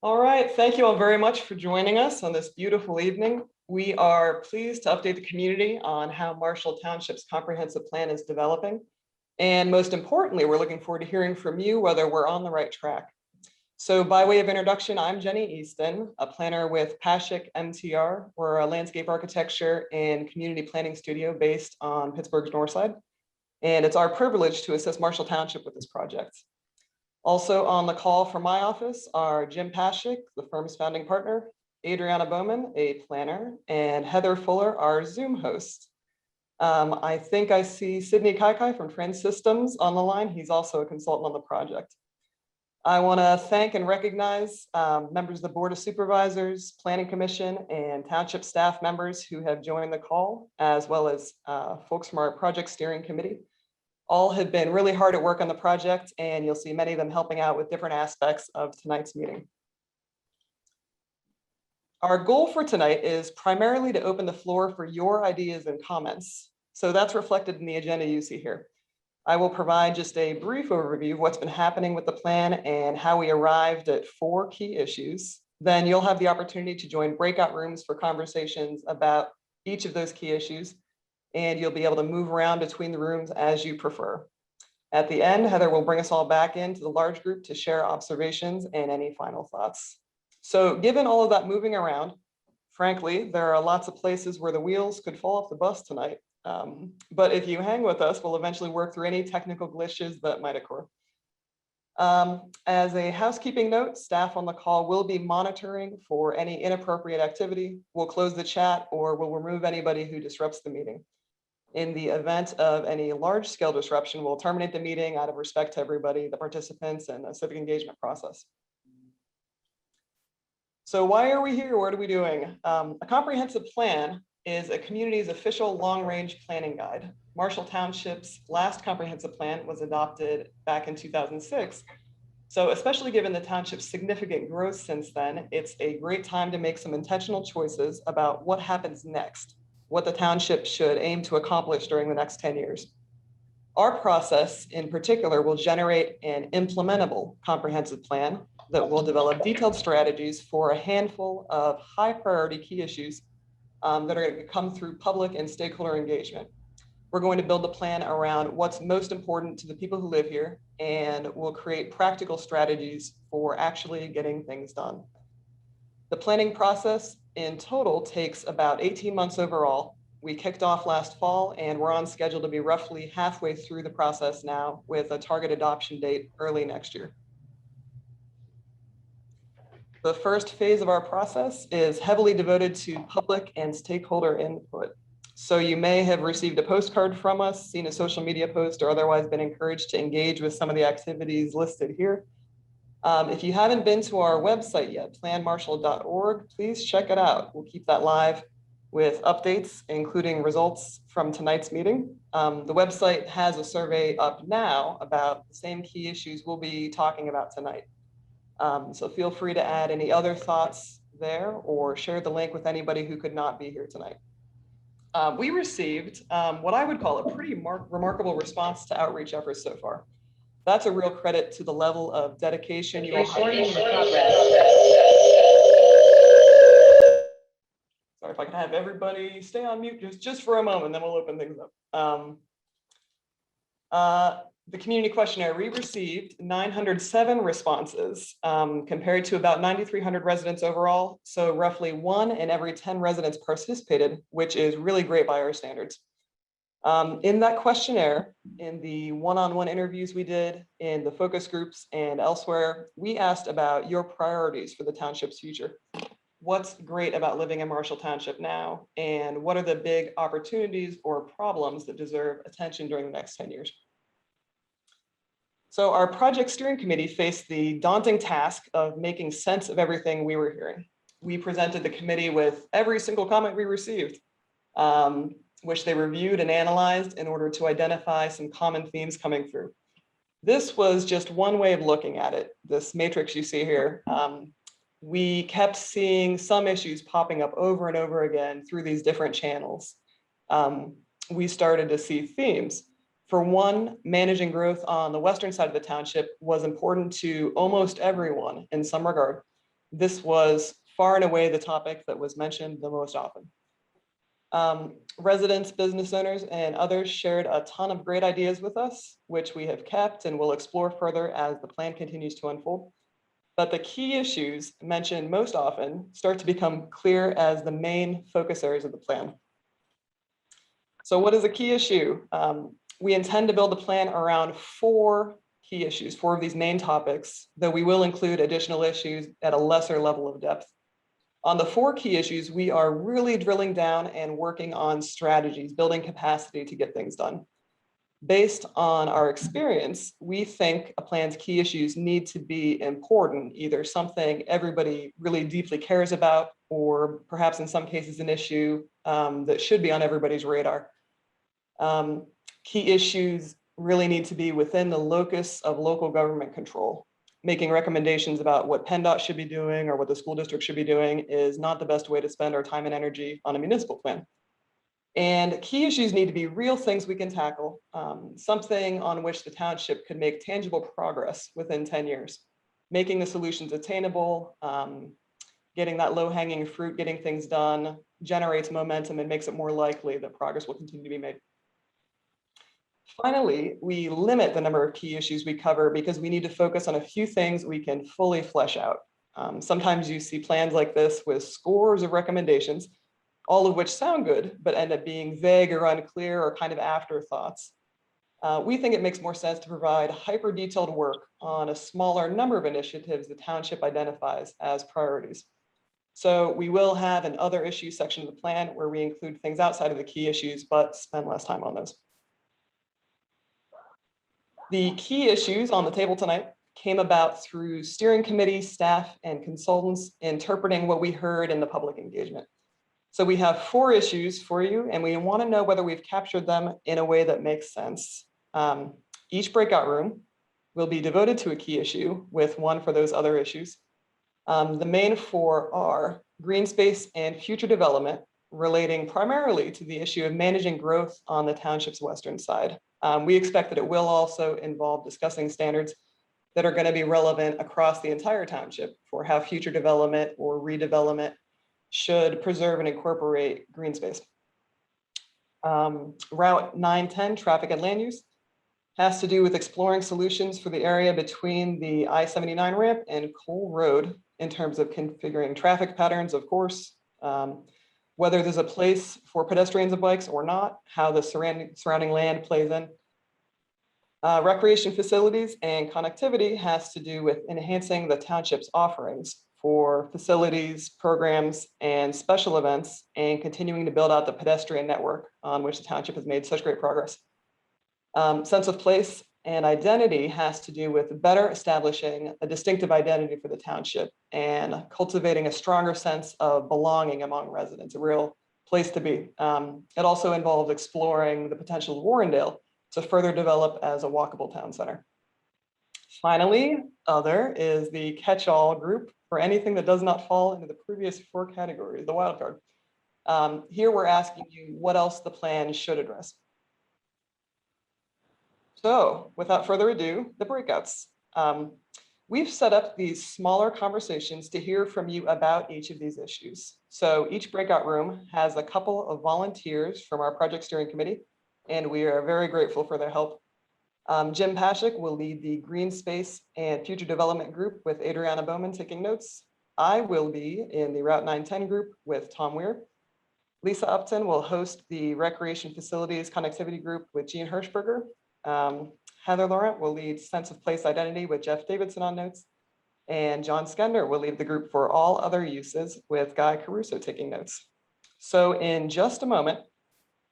All right, thank you all very much for joining us on this beautiful evening. We are pleased to update the community on how Marshall Township's comprehensive plan is developing. And most importantly, we're looking forward to hearing from you whether we're on the right track. So by way of introduction, I'm Jenny Easton, a planner with Pashik MTR. We're a landscape architecture and community planning studio based on Pittsburgh's North Side. And it's our privilege to assist Marshall Township with this project. Also on the call from my office are Jim Pashik, the firm's founding partner, Adriana Bowman, a planner, and Heather Fuller, our Zoom host. I think I see Sydney Kaikai from Trend Systems on the line. He's also a consultant on the project. I want to thank and recognize members of the Board of Supervisors, Planning Commission, and Township staff members who have joined the call, as well as folks from our Project Steering Committee. All have been really hard at work on the project, and you'll see many of them helping out with different aspects of tonight's meeting. Our goal for tonight is primarily to open the floor for your ideas and comments. So that's reflected in the agenda you see here. I will provide just a brief overview of what's been happening with the plan and how we arrived at 4 key issues. Then you'll have the opportunity to join breakout rooms for conversations about each of those key issues, and you'll be able to move around between the rooms as you prefer. At the end, Heather will bring us all back into the large group to share observations and any final thoughts. So given all of that moving around, frankly, there are lots of places where the wheels could fall off the bus tonight. But if you hang with us, we'll eventually work through any technical glitches that might occur. As a housekeeping note, staff on the call will be monitoring for any inappropriate activity. We'll close the chat or we'll remove anybody who disrupts the meeting. In the event of any large-scale disruption, we'll terminate the meeting out of respect to everybody, the participants, and the civic engagement process. So why are we here? What are we doing? A comprehensive plan is a community's official long-range planning guide. Marshall Township's last comprehensive plan was adopted back in 2006. So especially given the township's significant growth since then, it's a great time to make some intentional choices about what happens next, what the township should aim to accomplish during the next 10 years. Our process in particular will generate an implementable comprehensive plan that will develop detailed strategies for a handful of high priority key issues that are going to come through public and stakeholder engagement. We're going to build a plan around what's most important to the people who live here, and we'll create practical strategies for actually getting things done. The planning process in total takes about 18 months overall. We kicked off last fall, and we're on schedule to be roughly halfway through the process now with a target adoption date early next year. The first phase of our process is heavily devoted to public and stakeholder input. So you may have received a postcard from us, seen a social media post, or otherwise been encouraged to engage with some of the activities listed here. If you haven't been to our website yet, planmarshall.org, please check it out. We'll keep that live with updates, including results from tonight's meeting. The website has a survey up now about the same key issues we'll be talking about tonight. So feel free to add any other thoughts there or share the link with anybody who could not be here tonight. We received what I would call a pretty remarkable response to outreach efforts so far. That's a real credit to the level of dedication you all have. Sorry, if I can have everybody stay on mute just for a moment, then we'll open things up. The community questionnaire, we received 907 responses compared to about 9,300 residents overall. So roughly 1 in every 10 residents participated, which is really great by our standards. In that questionnaire, in the one-on-one interviews we did, in the focus groups and elsewhere, we asked about your priorities for the township's future. What's great about living in Marshall Township now? And what are the big opportunities or problems that deserve attention during the next 10 years? So our project steering committee faced the daunting task of making sense of everything we were hearing. We presented the committee with every single comment we received, which they reviewed and analyzed in order to identify some common themes coming through. This was just one way of looking at it, this matrix you see here. We kept seeing some issues popping up over and over again through these different channels. We started to see themes. For one, managing growth on the western side of the township was important to almost everyone in some regard. This was far and away the topic that was mentioned the most often. Residents, business owners, and others shared a ton of great ideas with us, which we have kept and will explore further as the plan continues to unfold. But the key issues mentioned most often start to become clear as the main focus areas of the plan. So what is a key issue? We intend to build a plan around 4 key issues, 4 of these main topics, though we will include additional issues at a lesser level of depth. On the 4 key issues, we are really drilling down and working on strategies, building capacity to get things done. Based on our experience, we think a plan's key issues need to be important, either something everybody really deeply cares about, or perhaps in some cases an issue that should be on everybody's radar. Key issues really need to be within the locus of local government control. Making recommendations about what PennDOT should be doing or what the school district should be doing is not the best way to spend our time and energy on a municipal plan. And key issues need to be real things we can tackle, something on which the township could make tangible progress within 10 years, making the solutions attainable, getting that low-hanging fruit, getting things done, generates momentum and makes it more likely that progress will continue to be made. Finally, we limit the number of key issues we cover because we need to focus on a few things we can fully flesh out. Sometimes you see plans like this with scores of recommendations, all of which sound good, but end up being vague or unclear or kind of afterthoughts. We think it makes more sense to provide hyper-detailed work on a smaller number of initiatives the township identifies as priorities. So we will have an other issues section of the plan where we include things outside of the key issues, but spend less time on those. The key issues on the table tonight came about through steering committee, staff, and consultants interpreting what we heard in the public engagement. So we have 4 issues for you, and we want to know whether we've captured them in a way that makes sense. Each breakout room will be devoted to a key issue with one for those other issues. The main 4 are green space and future development, relating primarily to the issue of managing growth on the township's western side. We expect that it will also involve discussing standards that are going to be relevant across the entire township for how future development or redevelopment should preserve and incorporate green space. Route 910, traffic and land use, has to do with exploring solutions for the area between the I-79 ramp and Cole Road in terms of configuring traffic patterns, of course, whether there's a place for pedestrians and bikes or not, how the surrounding land plays in. Recreation facilities and connectivity has to do with enhancing the township's offerings for facilities, programs, and special events, and continuing to build out the pedestrian network on which the township has made such great progress. Sense of place and identity has to do with better establishing a distinctive identity for the township and cultivating a stronger sense of belonging among residents, a real place to be. It also involves exploring the potential of Warrendale to further develop as a walkable town center. Finally, other is the catch-all group for anything that does not fall into the previous 4 categories, the wild card. Here we're asking you what else the plan should address. So without further ado, the breakouts. We've set up these smaller conversations to hear from you about each of these issues. So each breakout room has a couple of volunteers from our project steering committee, and we are very grateful for their help. Jim Pashik will lead the green space and future development group with Adriana Bowman taking notes. I will be in the Route 910 group with Tom Weir. Lisa Upton will host the recreation facilities connectivity group with Jean Hirschberger. Heather Laurent will lead sense of place identity with Jeff Davidson on notes. And John Skender will lead the group for all other uses with Guy Caruso taking notes. So in just a moment,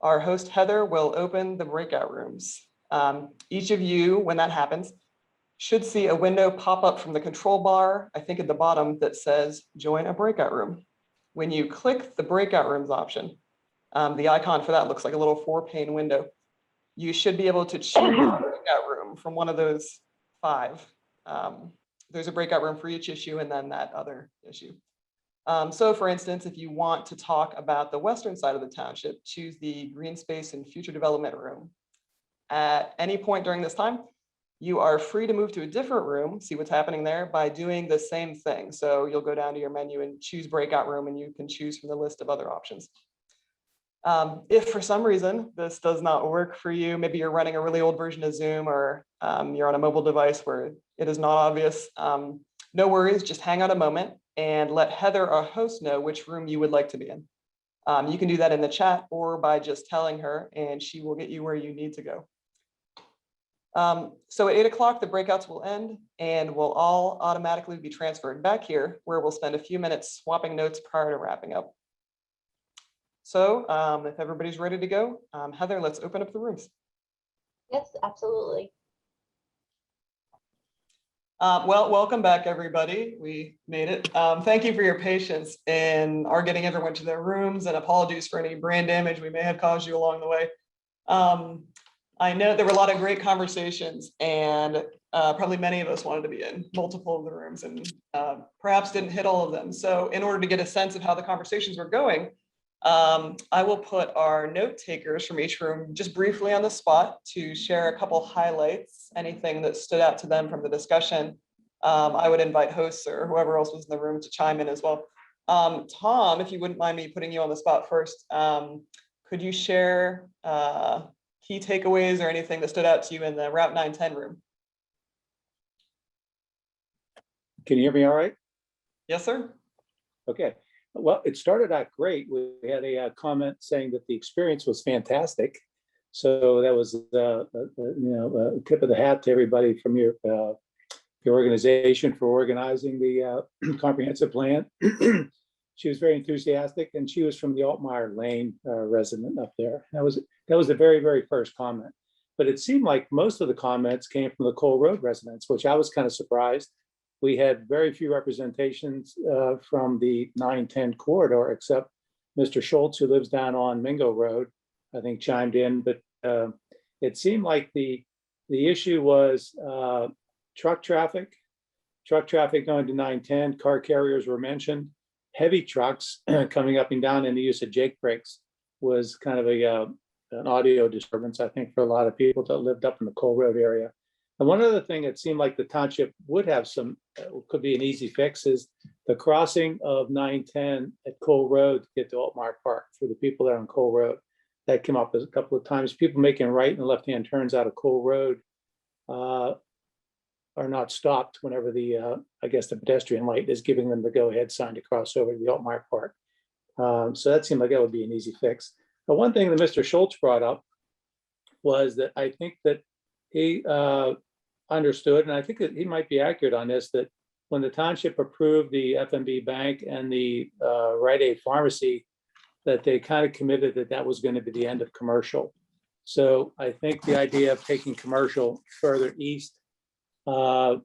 our host Heather will open the breakout rooms. Each of you, when that happens, should see a window pop up from the control bar, I think at the bottom, that says join a breakout room. When you click the breakout rooms option, the icon for that looks like a little 4-pane window. You should be able to choose a breakout room from one of those 5. There's a breakout room for each issue and then that other issue. So for instance, if you want to talk about the western side of the township, choose the green space and future development room. At any point during this time, you are free to move to a different room, see what's happening there by doing the same thing. So you'll go down to your menu and choose breakout room, and you can choose from the list of other options. If for some reason this does not work for you, maybe you're running a really old version of Zoom, or you're on a mobile device where it is not obvious, no worries, just hang out a moment and let Heather, our host, know which room you would like to be in. You can do that in the chat or by just telling her, and she will get you where you need to go. So at 8 o'clock, the breakouts will end and we'll all automatically be transferred back here, where we'll spend a few minutes swapping notes prior to wrapping up. So if everybody's ready to go, Heather, let's open up the rooms. Yes, absolutely. Well, welcome back, everybody. We made it. Thank you for your patience in our getting everyone to their rooms, and apologies for any brain damage we may have caused you along the way. I know there were a lot of great conversations, and probably many of us wanted to be in multiple of the rooms and perhaps didn't hit all of them. So in order to get a sense of how the conversations were going, I will put our note takers from each room just briefly on the spot to share a couple highlights, anything that stood out to them from the discussion. I would invite hosts or whoever else was in the room to chime in as well. Tom, if you wouldn't mind me putting you on the spot first, could you share key takeaways or anything that stood out to you in the Route 910 room? Can you hear me all right? Yes, sir. Okay. Well, it started out great. We had a comment saying that the experience was fantastic. So that was, a tip of the hat to everybody from your organization for organizing the comprehensive plan. She was very enthusiastic, and she was from the Altmeyer Lane resident up there. That was the very, very first comment. But it seemed like most of the comments came from the Cole Road residents, which I was kind of surprised. We had very few representations from the 910 corridor, except Mr. Schultz, who lives down on Mingo Road, I think chimed in. But it seemed like the issue was truck traffic going to 910. Car carriers were mentioned. Heavy trucks coming up and down, and the use of Jake brakes was kind of an audio disturbance, I think, for a lot of people that lived up in the Cole Road area. And one other thing that seemed like the township would have some, could be an easy fix, is the crossing of 910 at Cole Road to get to Altmeyer Park for the people that are on Cole Road. That came up a couple of times. People making right and left-hand turns out of Cole Road are not stopped whenever the, I guess the pedestrian light is giving them the go-ahead sign to cross over to the Altmeyer Park. So that seemed like that would be an easy fix. But one thing that Mr. Schultz brought up was that I think that he understood, and I think that he might be accurate on this, that when the township approved the FMB Bank and the Rite Aid Pharmacy, that they kind of committed that that was going to be the end of commercial. So I think the idea of taking commercial further east, in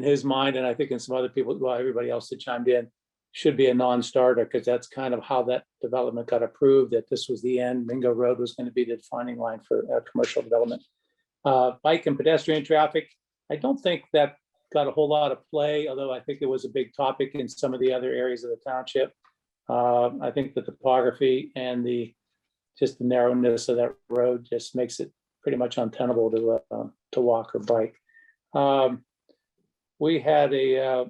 his mind, and I think in some other people, well, everybody else that chimed in, should be a non-starter, because that's kind of how that development got approved, that this was the end. Mingo Road was going to be the defining line for commercial development. Bike and pedestrian traffic, I don't think that got a whole lot of play, although I think it was a big topic in some of the other areas of the township. I think the topography and just the narrowness of that road just makes it pretty much untenable to walk or bike. We had a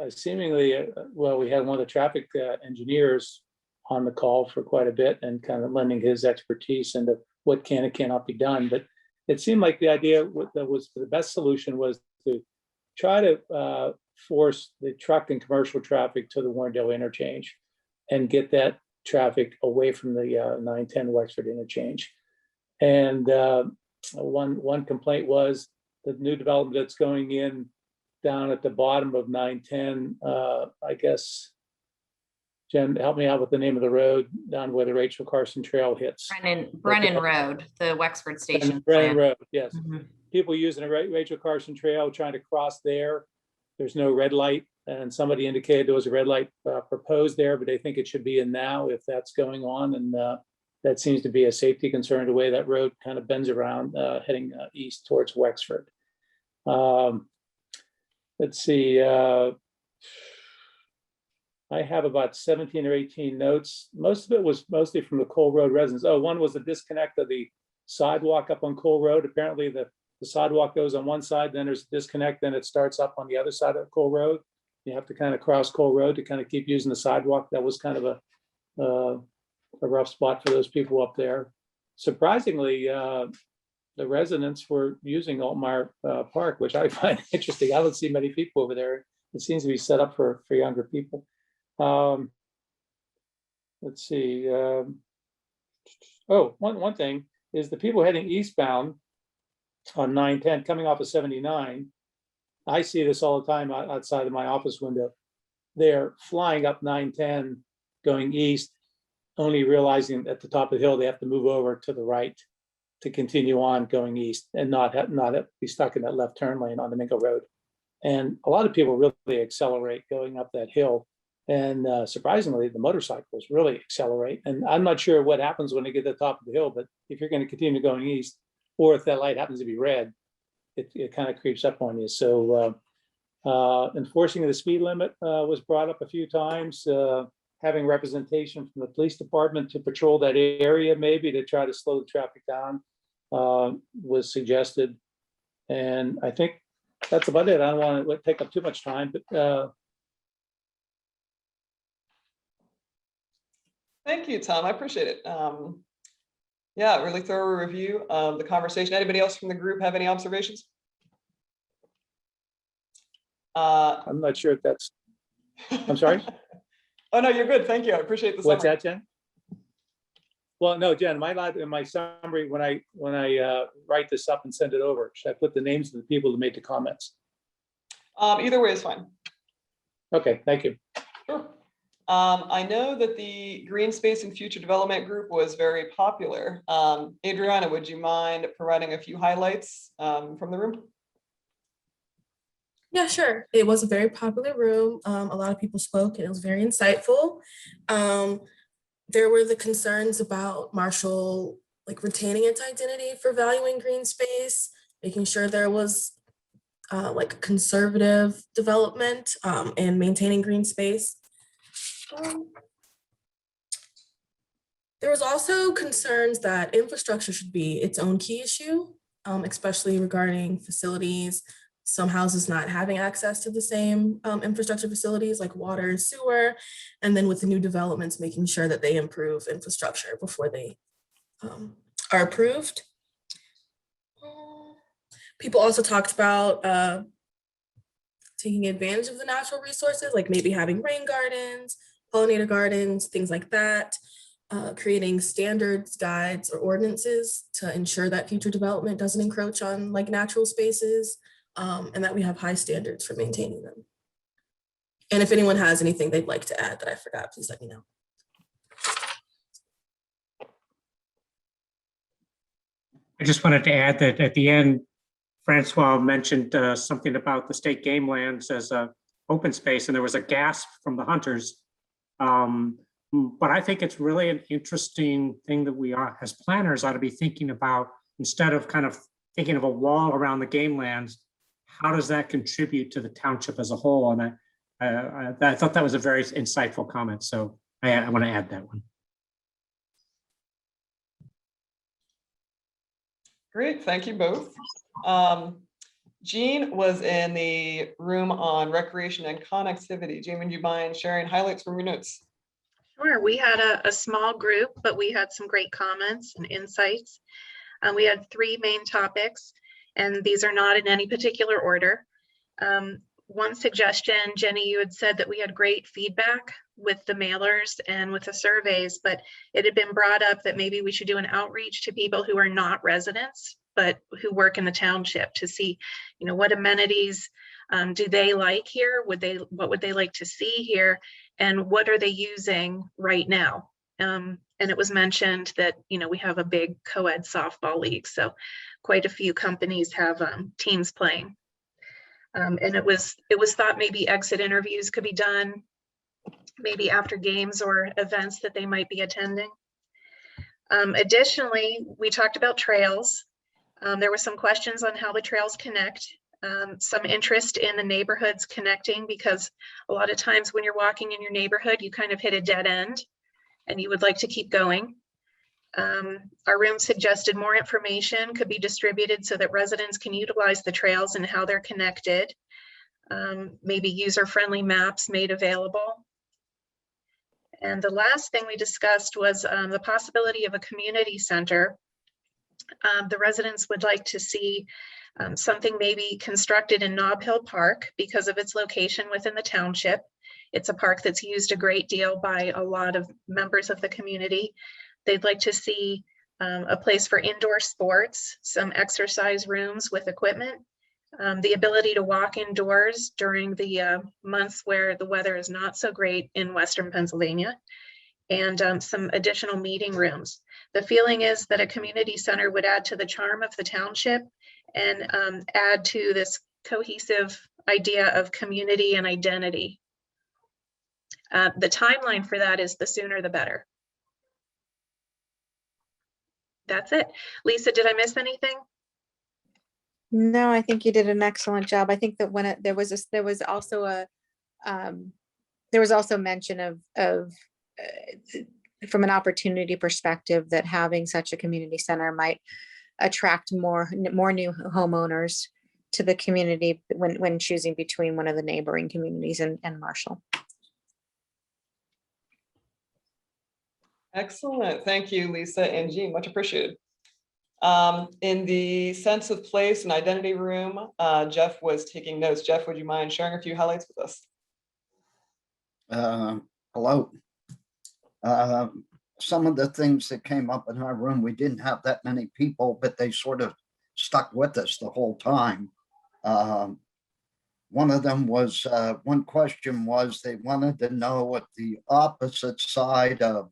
seemingly, well, we had one of the traffic engineers on the call for quite a bit and kind of lending his expertise into what can and cannot be done. But it seemed like the idea that was the best solution was to try to force the truck and commercial traffic to the Warrendale interchange and get that traffic away from the 910 Wexford interchange. And one complaint was the new development that's going in down at the bottom of 910, I guess, Jen, help me out with the name of the road down where the Rachel Carson Trail hits. Brennan Road, the Wexford Station. Brennan Road, yes. Mm-hmm. People using the Rachel Carson Trail trying to cross there. There's no red light, and somebody indicated there was a red light proposed there, but they think it should be in now if that's going on. And that seems to be a safety concern, the way that road kind of bends around heading east towards Wexford. Let's see. I have about 17 or 18 notes. Most of it was mostly from the Cole Road residents. Oh, one was the disconnect of the sidewalk up on Cole Road. Apparently the the sidewalk goes on one side, then there's a disconnect, then it starts up on the other side of Cole Road. You have to kind of cross Cole Road to kind of keep using the sidewalk. That was kind of a rough spot for those people up there. Surprisingly, the residents were using Altmeyer Park, which I find interesting. I don't see many people over there. It seems to be set up for younger people. Let's see. One thing is the people heading eastbound on 910 coming off of 79. I see this all the time outside of my office window. They're flying up 910 going east, only realizing at the top of the hill they have to move over to the right to continue on going east and not be stuck in that left turn lane on the Minko Road. And a lot of people really accelerate going up that hill. And surprisingly, the motorcycles really accelerate. And I'm not sure what happens when they get to the top of the hill, but if you're going to continue going east, or if that light happens to be red, it kind of creeps up on you. So enforcing the speed limit was brought up a few times. Having representation from the police department to patrol that area, maybe to try to slow the traffic down, was suggested. And I think that's about it. I don't want to take up too much time, but Thank you, Tom. I appreciate it. Yeah, really thorough review of the conversation. Anybody else from the group have any observations? I'm not sure if that's, I'm sorry? Oh, no, you're good. Thank you. I appreciate the summary. What's that, Jen? Well, no, Jen, in my summary, when I write this up and send it over, should I put the names of the people who made the comments? Either way is fine. Okay, thank you. Sure. I know that the Green Space and Future Development Group was very popular. Adriana, would you mind providing a few highlights from the room? Yeah, sure. It was a very popular room. A lot of people spoke and it was very insightful. There were the concerns about Marshall retaining its identity for valuing green space, making sure there was conservative development and maintaining green space. There was also concerns that infrastructure should be its own key issue, especially regarding facilities. Some houses not having access to the same infrastructure facilities like water and sewer, and then with the new developments, making sure that they improve infrastructure before they are approved. People also talked about taking advantage of the natural resources, like maybe having rain gardens, pollinator gardens, things like that, creating standards, guides, or ordinances to ensure that future development doesn't encroach on natural spaces, and that we have high standards for maintaining them. And if anyone has anything they'd like to add that I forgot, please let me know. I just wanted to add that at the end, Francois mentioned something about the state game lands as a open space, and there was a gasp from the hunters. But I think it's really an interesting thing that we are, as planners, ought to be thinking about, instead of kind of thinking of a wall around the game lands, how does that contribute to the township as a whole? And I thought that was a very insightful comment. So I want to add that one. Great, thank you both. Jean was in the room on recreation and connectivity. Jean, would you mind sharing highlights from your notes? Sure, we had a small group, but we had some great comments and insights. We had 3 main topics, and these are not in any particular order. One suggestion, Jenny, you had said that we had great feedback with the mailers and with the surveys, but it had been brought up that maybe we should do an outreach to people who are not residents, but who work in the township to see, what amenities do they like here? What would they like to see here? And what are they using right now? And it was mentioned that, we have a big co-ed softball league. So quite a few companies have teams playing. And it was thought maybe exit interviews could be done, maybe after games or events that they might be attending. Additionally, we talked about trails. There were some questions on how the trails connect. Some interest in the neighborhoods connecting, because a lot of times when you're walking in your neighborhood, you kind of hit a dead end and you would like to keep going. Our room suggested more information could be distributed so that residents can utilize the trails and how they're connected. Maybe user-friendly maps made available. And the last thing we discussed was the possibility of a community center. The residents would like to see something maybe constructed in Nob Hill Park because of its location within the township. It's a park that's used a great deal by a lot of members of the community. They'd like to see a place for indoor sports, some exercise rooms with equipment, the ability to walk indoors during the months where the weather is not so great in Western Pennsylvania, and some additional meeting rooms. The feeling is that a community center would add to the charm of the township and add to this cohesive idea of community and identity. The timeline for that is the sooner the better. That's it. Lisa, did I miss anything? No, I think you did an excellent job. I think that when there was also mention of from an opportunity perspective that having such a community center might attract more new homeowners to the community when choosing between one of the neighboring communities and Marshall. Excellent. Thank you, Lisa and Jean. Much appreciated. In the sense of place and identity room, Jeff was taking notes. Jeff, would you mind sharing a few highlights with us? Hello. Some of the things that came up in our room, we didn't have that many people, but they sort of stuck with us the whole time. One of them was, one question was they wanted to know what the opposite side of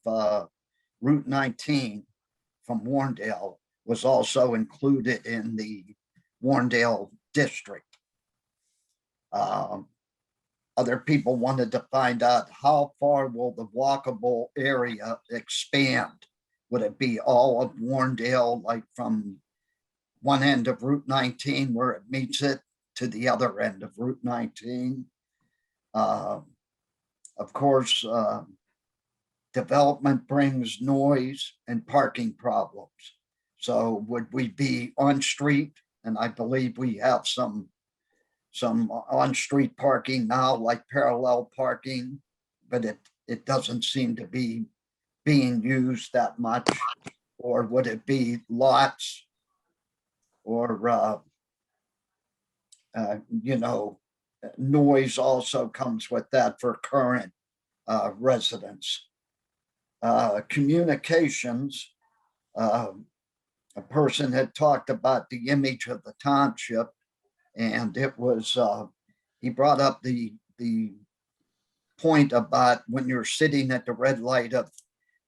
Route 19 from Warrendale was also included in the Warrendale district. Other people wanted to find out how far will the walkable area expand? Would it be all of Warrendale, like from one end of Route 19 where it meets it to the other end of Route 19? Of course, development brings noise and parking problems. So would we be on street? And I believe we have some on-street parking now, like parallel parking, but it doesn't seem to be being used that much. Or would it be lots? Or, you know, noise also comes with that for current residents. Communications, a person had talked about the image of the township, and it was, he brought up the point about when you're sitting at the red light of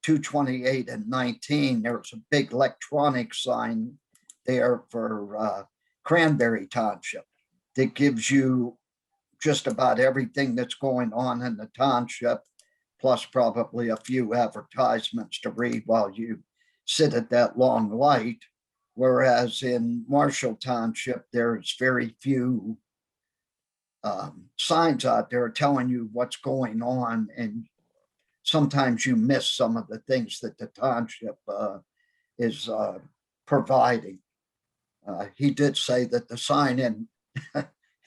228 and 19, there's a big electronic sign there for Cranberry Township that gives you just about everything that's going on in the township, plus probably a few advertisements to read while you sit at that long light. Whereas in Marshall Township, there's very few signs out there telling you what's going on, and sometimes you miss some of the things that the township is providing. He did say that the sign in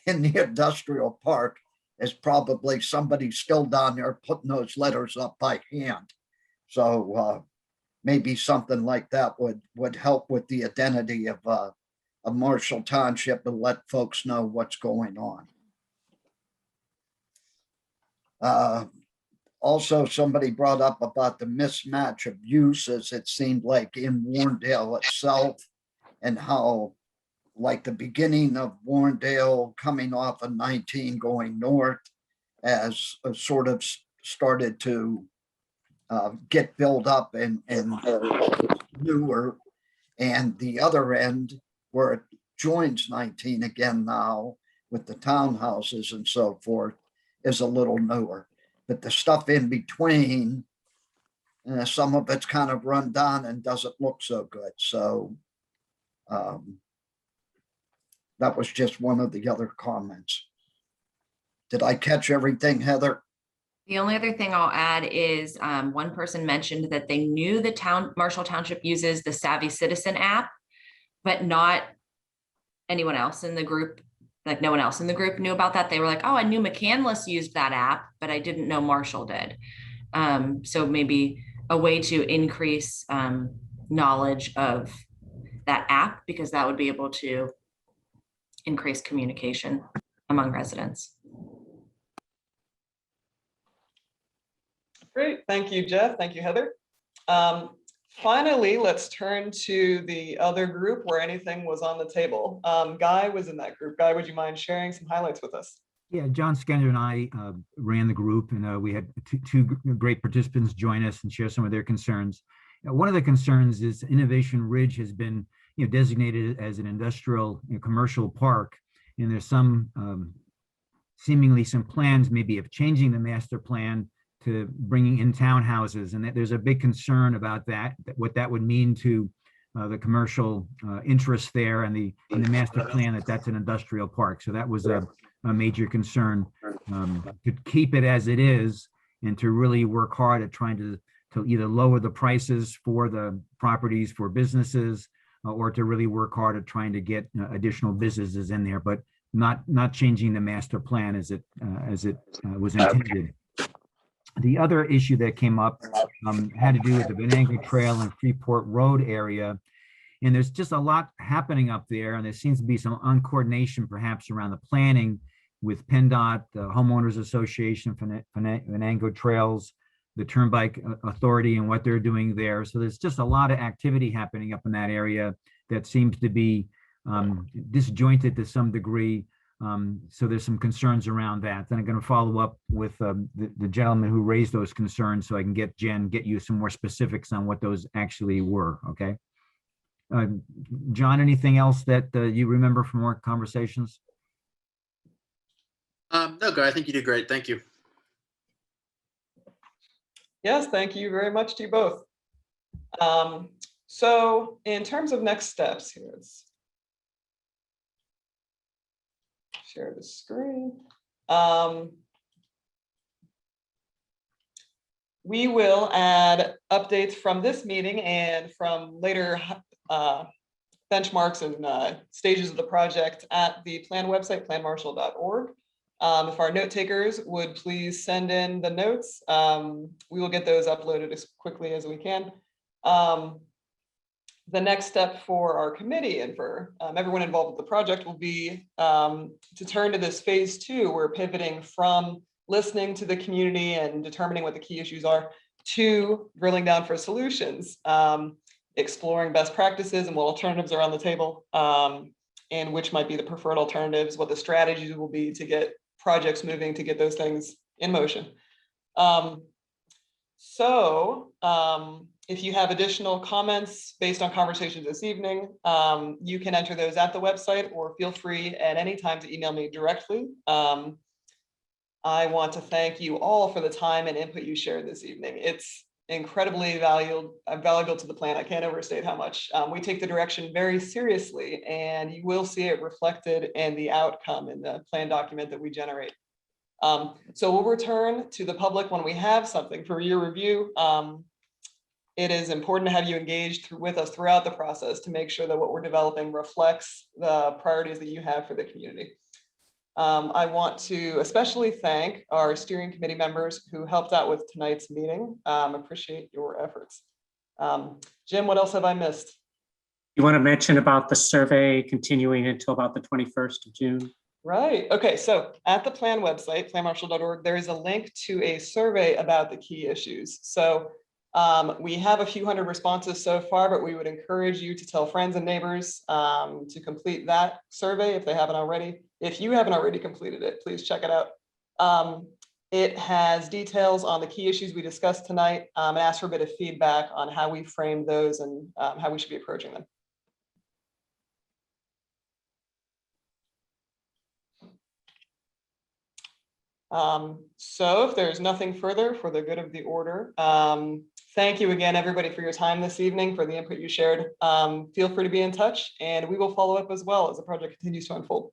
in the industrial park is probably somebody still down there putting those letters up by hand. So maybe something like that would help with the identity of Marshall Township and let folks know what's going on. Also, somebody brought up about the mismatch of uses, it seemed like in Warrendale itself, and how like the beginning of Warrendale coming off of 19 going north as sort of started to get built up and newer, and the other end where it joins 19 again now with the townhouses and so forth is a little newer. But the stuff in between, some of it's kind of run down and doesn't look so good. So that was just one of the other comments. Did I catch everything, Heather? The only other thing I'll add is one person mentioned that they knew the Marshall Township uses the Savvy Citizen app, but not anyone else in the group. Like no one else in the group knew about that. They were like, oh, I knew McCandless used that app, but I didn't know Marshall did. So maybe a way to increase knowledge of that app, because that would be able to increase communication among residents. Great, thank you, Jeff. Thank you, Heather. Finally, let's turn to the other group where anything was on the table. Guy was in that group. Guy, would you mind sharing some highlights with us? Yeah, John Skender and I ran the group, and we had two great participants join us and share some of their concerns. One of the concerns is Innovation Ridge has been designated as an industrial commercial park, and there's some seemingly some plans maybe of changing the master plan to bringing in townhouses, and that there's a big concern about that, what that would mean to the commercial interests there, and the master plan that's an industrial park. So that was a major concern, to keep it as it is and to really work hard at trying to either lower the prices for the properties for businesses, or to really work hard at trying to get additional businesses in there, but not changing the master plan as it was intended. The other issue that came up had to do with the Venango Trail and Freeport Road area. And there's just a lot happening up there. And there seems to be some uncoordination perhaps around the planning with PennDOT, the Homeowners Association, Venango Trails, the Turnpike Authority, and what they're doing there. So there's just a lot of activity happening up in that area that seems to be disjointed to some degree. So there's some concerns around that. Then I'm going to follow up with the gentleman who raised those concerns, so I can get you some more specifics on what those actually were. Okay. John, anything else that you remember from our conversations? No, Guy, I think you did great. Thank you. Yes, thank you very much to you both. So in terms of next steps here, let's share the screen. We will add updates from this meeting and from later benchmarks and stages of the project at the plan website, planmarshall.org. If our note takers would please send in the notes, we will get those uploaded as quickly as we can. The next step for our committee and for everyone involved with the project will be to turn to this phase 2. We're pivoting from listening to the community and determining what the key issues are to drilling down for solutions, exploring best practices and what alternatives are on the table, and which might be the preferred alternatives, what the strategies will be to get projects moving, to get those things in motion. If you have additional comments based on conversations this evening, you can enter those at the website, or feel free at any time to email me directly. I want to thank you all for the time and input you shared this evening. It's incredibly valuable to the plan. I can't overstate how much. We take the direction very seriously, and you will see it reflected in the outcome in the plan document that we generate. So we'll return to the public when we have something for your review. It is important to have you engaged with us throughout the process to make sure that what we're developing reflects the priorities that you have for the community. I want to especially thank our steering committee members who helped out with tonight's meeting. Appreciate your efforts. Jim, what else have I missed? You want to mention about the survey continuing until about the 21st of June? Right. Okay. So at the plan website, planmarshall.org, there is a link to a survey about the key issues. So we have a few hundred responses so far, but we would encourage you to tell friends and neighbors to complete that survey if they haven't already. If you haven't already completed it, please check it out. It has details on the key issues we discussed tonight, and asks for a bit of feedback on how we frame those and how we should be approaching them. So if there's nothing further for the good of the order, thank you again, everybody, for your time this evening, for the input you shared. Feel free to be in touch, and we will follow up as well as the project continues to unfold.